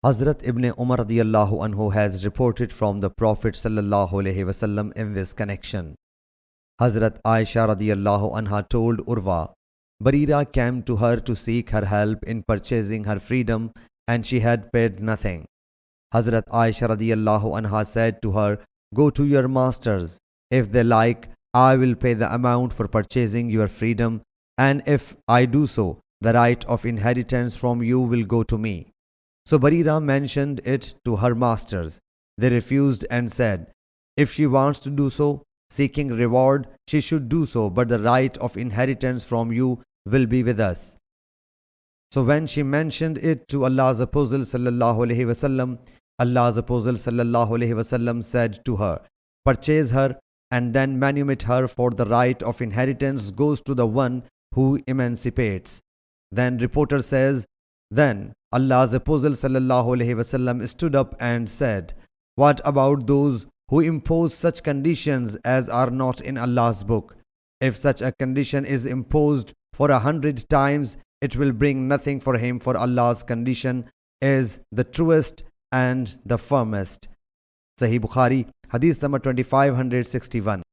Hazrat Ibn Umar radiyallahu anhu has reported from the Prophet sallallahu alaihi wasallam in this connection. Hazrat Aisha radiyallahu anha told Urwa, Barira came to her to seek her help in purchasing her freedom and she had paid nothing. Hazrat Aisha radiyallahu anha said to her, Go to your masters. If they like, I will pay the amount for purchasing your freedom, and if I do so, the right of inheritance from you will go to me. So Barira mentioned it to her masters. They refused and said, If she wants to do so, seeking reward, she should do so, but the right of inheritance from you will be with us. So when she mentioned it to Allah's Apostle sallallahu alaihi wasallam, Allah's Apostle sallallahu alaihi wasallam said to her, Purchase her and then manumit her, for the right of inheritance goes to the one who emancipates. Then reporter says, Then Allah's Apostle sallallahu alaihi wasallam stood up and said, What about those who impose such conditions as are not in Allah's book? If such a condition is imposed for 100 times, it will bring nothing for him, for Allah's condition is the truest and the firmest. Sahih Bukhari, Hadith number 2561.